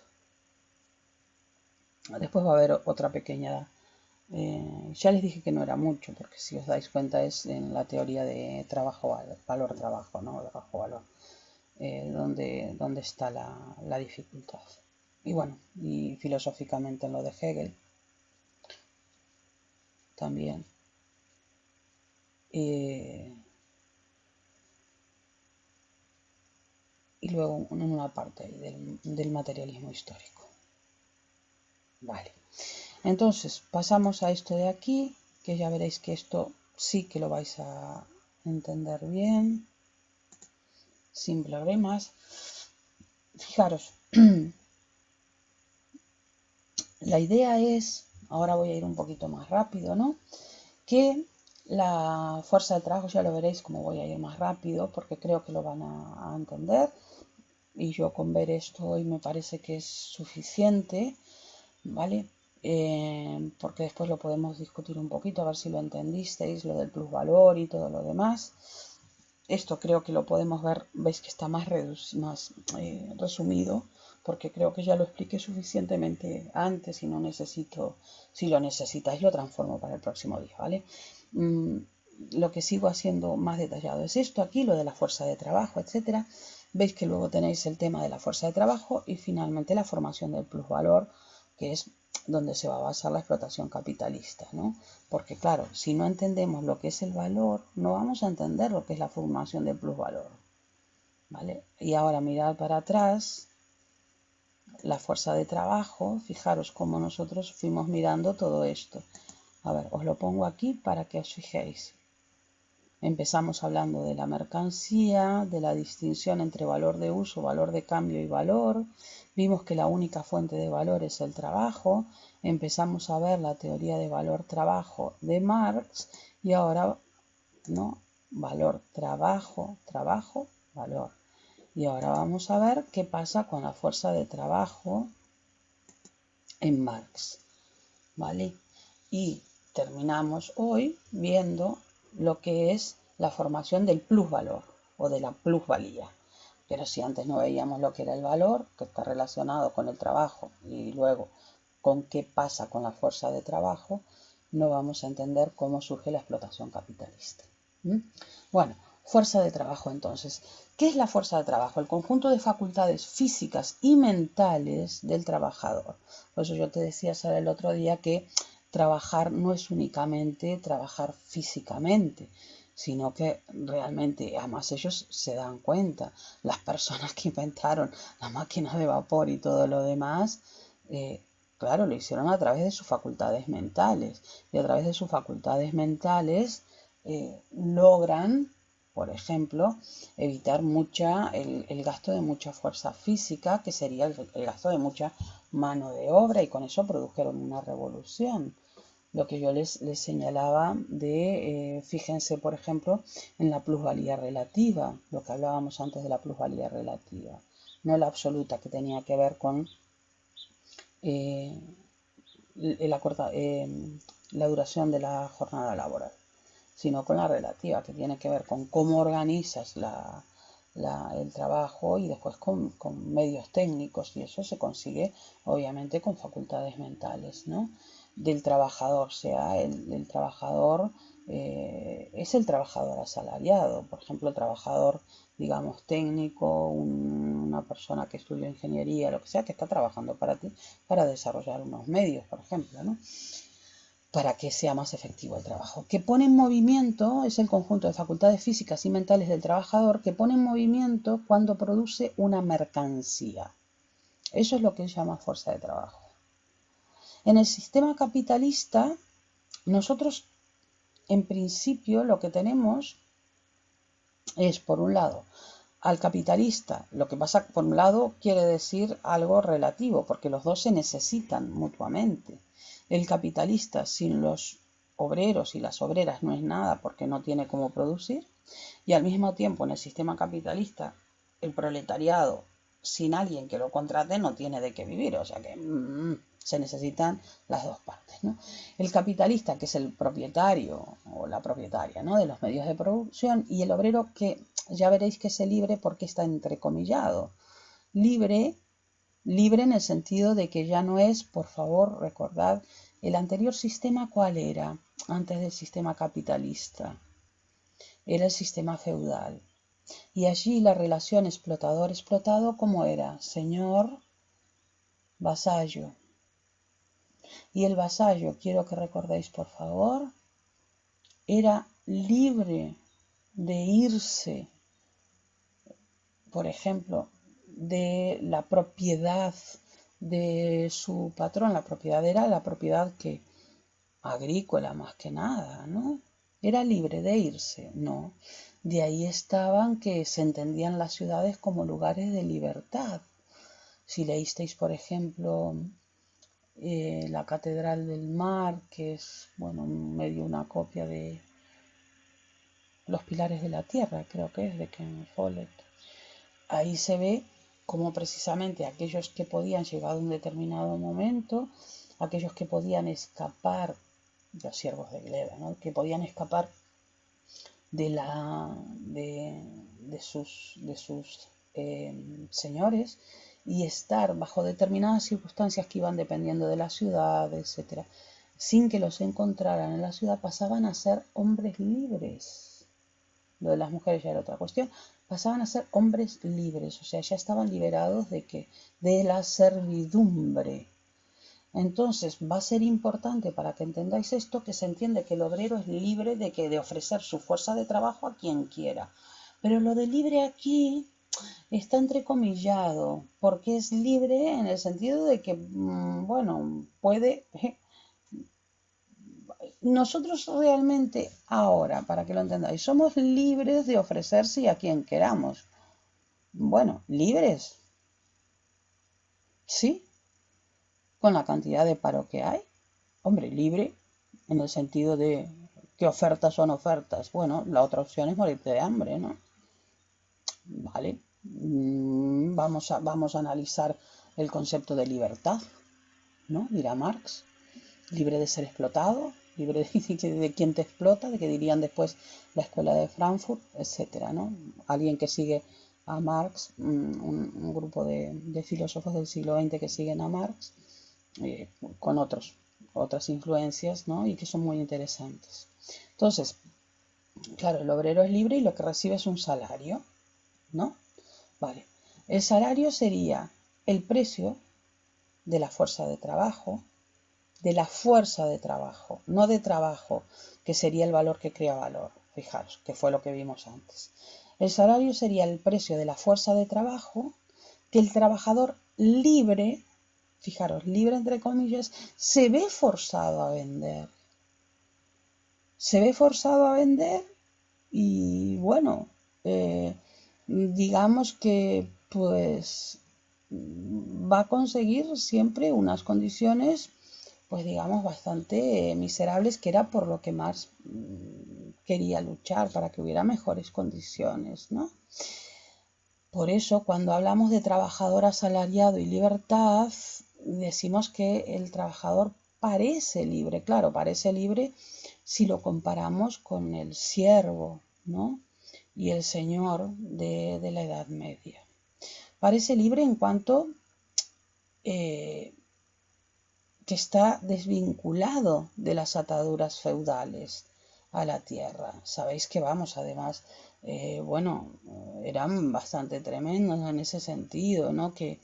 Después va a haber otra pequeña... ya les dije que no era mucho, porque si os dais cuenta es en la teoría de valor-trabajo, ¿no? Trabajo-valor. Donde está la dificultad. Y bueno, y filosóficamente en lo de Hegel también. Y luego en una parte del materialismo histórico. Vale. Entonces, pasamos a esto de aquí, que ya veréis que esto sí que lo vais a entender bien, sin problemas. Fijaros, la idea es, ahora voy a ir un poquito más rápido, ¿no? Que la fuerza de trabajo, ya lo veréis como voy a ir más rápido, porque creo que lo van a entender. Y yo con ver esto hoy me parece que es suficiente, ¿vale? Porque después lo podemos discutir un poquito, a ver si lo entendisteis, lo del plusvalor y todo lo demás. Esto creo que lo podemos ver, veis que está más resumido, porque creo que ya lo expliqué suficientemente antes y no necesito, si lo necesitáis lo transformo para el próximo día, ¿vale? Lo que sigo haciendo más detallado es esto aquí, lo de la fuerza de trabajo, etcétera. Veis que luego tenéis el tema de la fuerza de trabajo y finalmente la formación del plusvalor, que es donde se va a basar la explotación capitalista, ¿no? Porque claro, si no entendemos lo que es el valor, no vamos a entender lo que es la formación del plusvalor, ¿vale? Y ahora mirad para atrás, la fuerza de trabajo, fijaros cómo nosotros fuimos mirando todo esto. A ver, os lo pongo aquí para que os fijéis. Empezamos hablando de la mercancía, de la distinción entre valor de uso, valor de cambio y valor. Vimos que la única fuente de valor es el trabajo. Empezamos a ver la teoría de valor-trabajo de Marx y ahora, ¿no? Valor, trabajo, trabajo, valor. Y ahora vamos a ver qué pasa con la fuerza de trabajo en Marx, ¿vale? Y terminamos hoy viendo lo que es la formación del plusvalor o de la plusvalía. Pero si antes no veíamos lo que era el valor, que está relacionado con el trabajo, y luego con qué pasa con la fuerza de trabajo, no vamos a entender cómo surge la explotación capitalista. Bueno, fuerza de trabajo entonces. ¿Qué es la fuerza de trabajo? El conjunto de facultades físicas y mentales del trabajador. Por eso yo te decía, Sara, el otro día que trabajar no es únicamente trabajar físicamente, sino que realmente, además ellos se dan cuenta, las personas que inventaron la máquina de vapor y todo lo demás, claro, lo hicieron a través de sus facultades mentales, y a través de sus facultades mentales logran, por ejemplo, evitar el gasto de mucha fuerza física, que sería el gasto de mucha mano de obra, y con eso produjeron una revolución. Lo que yo les señalaba de, fíjense por ejemplo, en la plusvalía relativa, lo que hablábamos antes de la plusvalía relativa, no la absoluta, que tenía que ver con la duración de la jornada laboral, sino con la relativa, que tiene que ver con cómo organizas el trabajo y después con medios técnicos, y eso se consigue obviamente con facultades mentales, ¿no? Del trabajador, sea el trabajador, es el trabajador asalariado, por ejemplo, el trabajador, digamos, técnico, una persona que estudia ingeniería, lo que sea, que está trabajando para ti, para desarrollar unos medios, por ejemplo, ¿no? Para que sea más efectivo el trabajo. Que pone en movimiento es el conjunto de facultades físicas y mentales del trabajador que pone en movimiento cuando produce una mercancía. Eso es lo que él llama fuerza de trabajo. En el sistema capitalista, nosotros en principio lo que tenemos es, por un lado, al capitalista. Lo que pasa, por un lado, quiere decir algo relativo, porque los dos se necesitan mutuamente. El capitalista sin los obreros y las obreras no es nada porque no tiene cómo producir, y al mismo tiempo en el sistema capitalista el proletariado sin alguien que lo contrate no tiene de qué vivir, o sea que se necesitan las dos partes, ¿no? El capitalista, que es el propietario o la propietaria, ¿no?, de los medios de producción, y el obrero, que ya veréis que es el libre porque está entrecomillado. Libre en el sentido de que ya no es, por favor, recordad, el anterior sistema, ¿cuál era? Antes del sistema capitalista. Era el sistema feudal. Y allí la relación explotador-explotado, ¿cómo era? Señor, vasallo. Y el vasallo, quiero que recordéis, por favor, era libre de irse, por ejemplo, de la propiedad de su patrón. La propiedad era la propiedad que agrícola más que nada, ¿no? Era libre de irse, no. De ahí estaban que se entendían las ciudades como lugares de libertad. Si leísteis, por ejemplo, la Catedral del Mar, que es, bueno, medio una copia de Los Pilares de la Tierra, creo que es de Ken Follett. Ahí se ve cómo precisamente aquellos que podían, llegado a un determinado momento, aquellos que podían escapar, los siervos de Gleba, ¿no?, que podían escapar de sus señores y estar bajo determinadas circunstancias que iban dependiendo de la ciudad, etcétera, sin que los encontraran en la ciudad, pasaban a ser hombres libres. Lo de las mujeres ya era otra cuestión. Pasaban a ser hombres libres, o sea, ya estaban liberados de la servidumbre. Entonces va a ser importante, para que entendáis esto, que se entiende que el obrero es libre de ofrecer su fuerza de trabajo a quien quiera. Pero lo de libre aquí está entrecomillado, porque es libre en el sentido de que, bueno, puede nosotros realmente ahora, para que lo entendáis, somos libres de ofrecerse a quien queramos. Bueno, libres, sí, con la cantidad de paro que hay. Hombre, libre en el sentido de qué ofertas son ofertas. Bueno, la otra opción es morirte de hambre, ¿no? Vale, vamos a analizar el concepto de libertad, ¿no? Dirá Marx, libre de ser explotado, libre de quien te explota, de que dirían después la escuela de Frankfurt, etcétera, ¿no? Alguien que sigue a Marx, un grupo de filósofos del siglo XX que siguen a Marx, con otras influencias, ¿no? Y que son muy interesantes. Entonces, claro, el obrero es libre y lo que recibe es un salario, ¿no? Vale. El salario sería el precio de la fuerza de trabajo, no de trabajo, que sería el valor que crea valor. Fijaros, que fue lo que vimos antes. El salario sería el precio de la fuerza de trabajo que el trabajador libre, fijaros, libre entre comillas, se ve forzado a vender. Se ve forzado a vender y bueno, digamos que pues va a conseguir siempre unas condiciones pues digamos bastante miserables, que era por lo que más quería luchar, para que hubiera mejores condiciones, ¿no? Por eso cuando hablamos de trabajador asalariado y libertad, decimos que el trabajador parece libre, claro, parece libre si lo comparamos con el siervo, ¿no? Y el señor de la Edad Media. Parece libre en cuanto que está desvinculado de las ataduras feudales a la tierra. Sabéis que vamos, además, bueno, eran bastante tremendos en ese sentido, ¿no? Que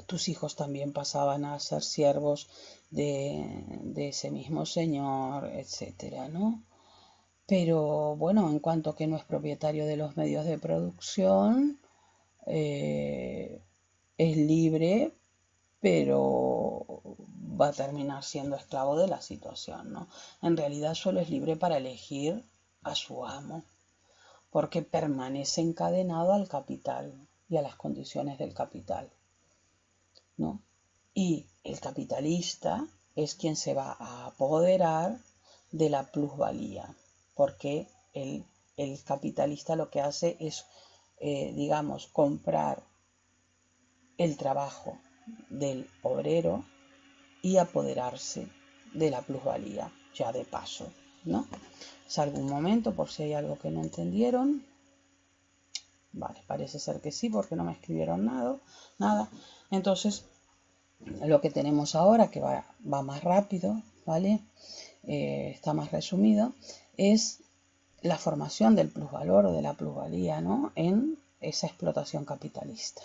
tus hijos también pasaban a ser siervos de ese mismo señor, etcétera, ¿no? Pero bueno, en cuanto que no es propietario de los medios de producción, es libre, pero va a terminar siendo esclavo de la situación, ¿no? En realidad solo es libre para elegir a su amo, porque permanece encadenado al capital y a las condiciones del capital, ¿no? Y el capitalista es quien se va a apoderar de la plusvalía, porque el capitalista lo que hace es, digamos, comprar el trabajo del obrero y apoderarse de la plusvalía, ya de paso, ¿no? Salgo un momento por si hay algo que no entendieron. Vale, parece ser que sí, porque no me escribieron nada. Entonces, lo que tenemos ahora, que va más rápido, ¿vale? Está más resumido, es la formación del plusvalor o de la plusvalía, ¿no? En esa explotación capitalista.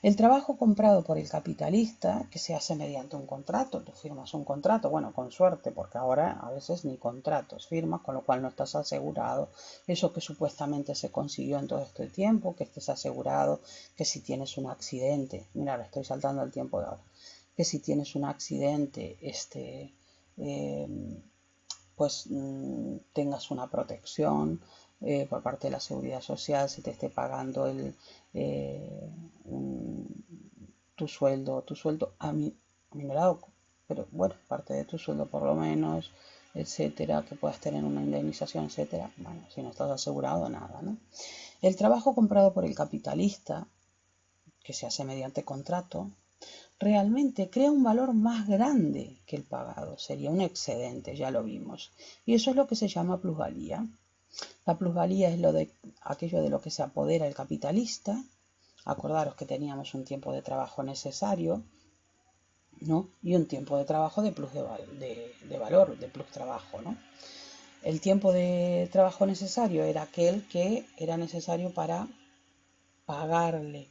El trabajo comprado por el capitalista, que se hace mediante un contrato, tú firmas un contrato, bueno, con suerte, porque ahora a veces ni contratos firmas, con lo cual no estás asegurado. Eso que supuestamente se consiguió en todo este tiempo, que estés asegurado, que si tienes un accidente, mira, le estoy saltando el tiempo de ahora, que si tienes un accidente, pues tengas una protección por parte de la seguridad social, se te esté pagando tu sueldo aminorado, pero bueno, parte de tu sueldo por lo menos, etcétera, que puedas tener una indemnización, etcétera. Bueno, si no estás asegurado, nada, ¿no? El trabajo comprado por el capitalista, que se hace mediante contrato, realmente crea un valor más grande que el pagado, sería un excedente, ya lo vimos. Y eso es lo que se llama plusvalía. La plusvalía es aquello de lo que se apodera el capitalista. Acordaros que teníamos un tiempo de trabajo necesario, ¿no? Y un tiempo de trabajo de valor, de plus trabajo, ¿no? El tiempo de trabajo necesario era aquel que era necesario para pagarle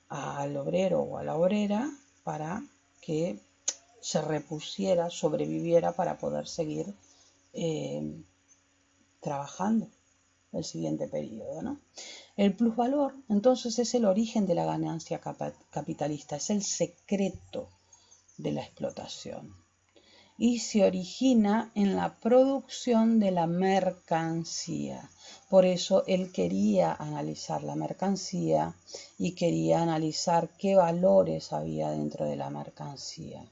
al obrero o a la obrera para que se repusiera, sobreviviera para poder seguir trabajando el siguiente periodo, ¿no? El plusvalor, entonces, es el origen de la ganancia capitalista, es el secreto de la explotación, y se origina en la producción de la mercancía. Por eso él quería analizar la mercancía y quería analizar qué valores había dentro de la mercancía.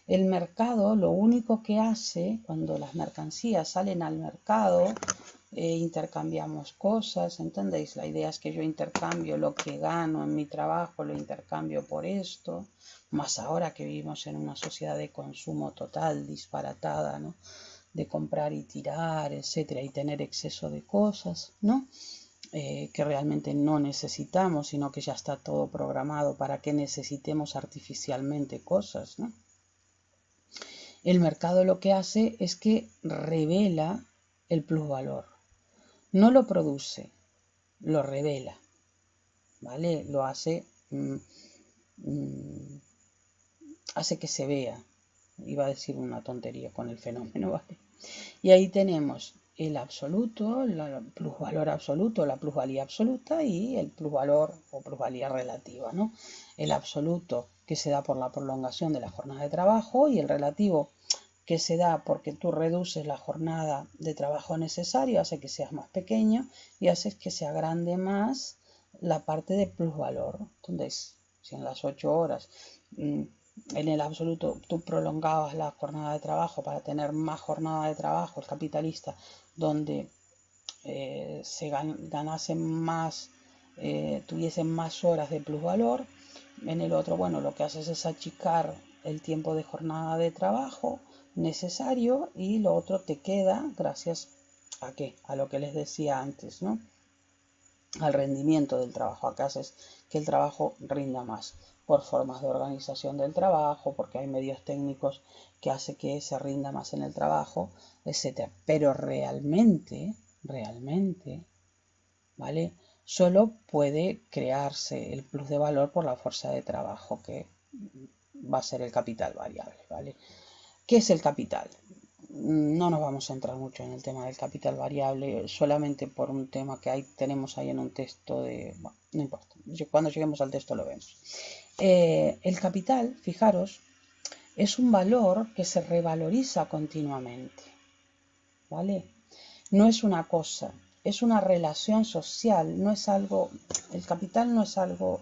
El mercado lo único que hace cuando las mercancías salen al mercado, intercambiamos cosas, ¿entendéis? La idea es que yo intercambio lo que gano en mi trabajo, lo intercambio por esto, más ahora que vivimos en una sociedad de consumo total, disparatada, ¿no? De comprar y tirar, etcétera, y tener exceso de cosas, ¿no? Que realmente no necesitamos, sino que ya está todo programado para que necesitemos artificialmente cosas, ¿no? El mercado lo que hace es que revela el plusvalor. No lo produce, lo revela, ¿vale? Lo hace, hace que se vea. Iba a decir una tontería con el fenómeno, ¿vale? Y ahí tenemos el absoluto, el plusvalor absoluto, la plusvalía absoluta y el plusvalor o plusvalía relativa, ¿no? El absoluto que se da por la prolongación de la jornada de trabajo y el relativo que se da porque tú reduces la jornada de trabajo necesario, hace que seas más pequeño y haces que se agrande más la parte de plusvalor. Entonces, si en las 8 horas en el absoluto tú prolongabas la jornada de trabajo para tener más jornada de trabajo, el capitalista, donde se ganasen más, tuviesen más horas de plusvalor. En el otro, bueno, lo que haces es achicar el tiempo de jornada de trabajo necesario y lo otro te queda gracias a qué, a lo que les decía antes, ¿no? Al rendimiento del trabajo, a que haces que el trabajo rinda más por formas de organización del trabajo, porque hay medios técnicos que hace que se rinda más en el trabajo, etcétera. Pero realmente, ¿vale? Solo puede crearse el plus de valor por la fuerza de trabajo, que va a ser el capital variable, ¿vale? ¿Qué es el capital? No nos vamos a entrar mucho en el tema del capital variable, solamente por un tema que tenemos ahí en un texto de... Bueno, no importa, cuando lleguemos al texto lo vemos. El capital, fijaros, es un valor que se revaloriza continuamente, ¿vale? No es una cosa, es una relación social, no es algo... El capital no es algo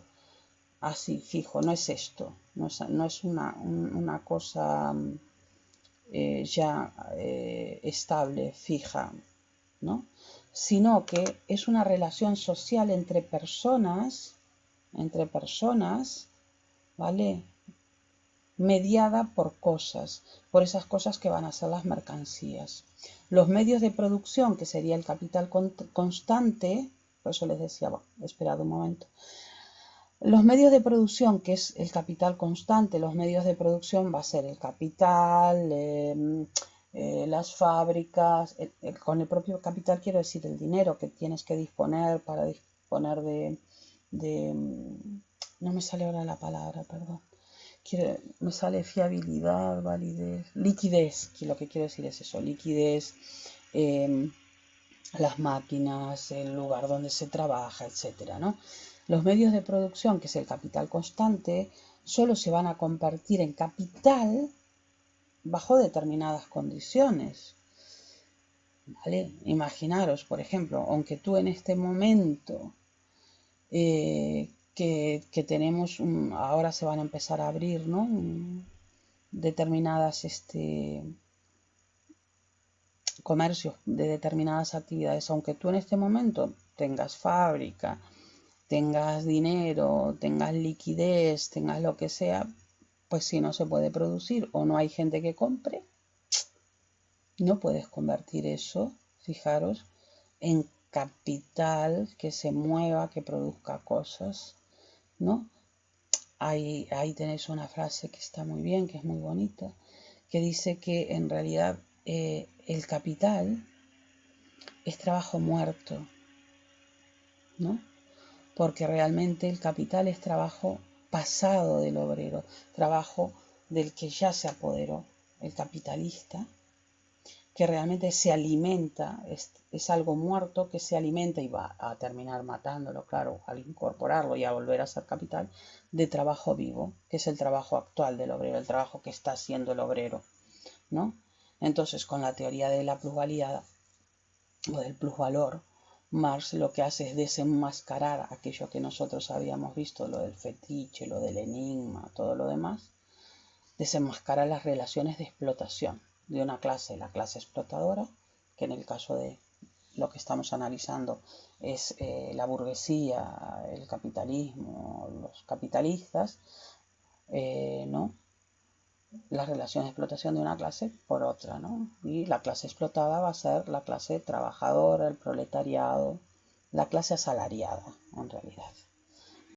así fijo, no es esto, no es una cosa... estable, fija, ¿no? Sino que es una relación social entre personas, ¿vale? Mediada por esas cosas que van a ser las mercancías. Los medios de producción, que sería el capital constante, por eso les decía, bueno, esperad un momento. Los medios de producción, que es el capital constante, los medios de producción va a ser el capital, las fábricas, con el propio capital quiero decir el dinero que tienes que disponer para disponer no me sale ahora la palabra, perdón. Me sale fiabilidad, validez, liquidez, que lo que quiero decir es eso, liquidez, las máquinas, el lugar donde se trabaja, etcétera, ¿no? Los medios de producción, que es el capital constante, solo se van a convertir en capital bajo determinadas condiciones, ¿vale? Imaginaros, por ejemplo, aunque tú en este momento que tenemos, ahora se van a empezar a abrir, ¿no? Determinadas comercios de determinadas actividades, aunque tú en este momento tengas fábrica, tengas dinero, tengas liquidez, tengas lo que sea, pues si no se puede producir o no hay gente que compre, no puedes convertir eso, fijaros, en capital que se mueva, que produzca cosas, ¿no? Ahí tenéis una frase que está muy bien, que es muy bonita, que dice que en realidad el capital es trabajo muerto, ¿no? Porque realmente el capital es trabajo pasado del obrero, trabajo del que ya se apoderó, el capitalista, que realmente se alimenta, es algo muerto que se alimenta y va a terminar matándolo, claro, al incorporarlo y a volver a ser capital, de trabajo vivo, que es el trabajo actual del obrero, el trabajo que está haciendo el obrero. ¿no? Entonces, con la teoría de la plusvalía o del plusvalor, Marx lo que hace es desenmascarar aquello que nosotros habíamos visto, lo del fetiche, lo del enigma, todo lo demás, desenmascara las relaciones de explotación de una clase, la clase explotadora, que en el caso de lo que estamos analizando es la burguesía, el capitalismo, los capitalistas, ¿no? Las relaciones de explotación de una clase por otra, ¿no? Y la clase explotada va a ser la clase trabajadora, el proletariado, la clase asalariada, en realidad.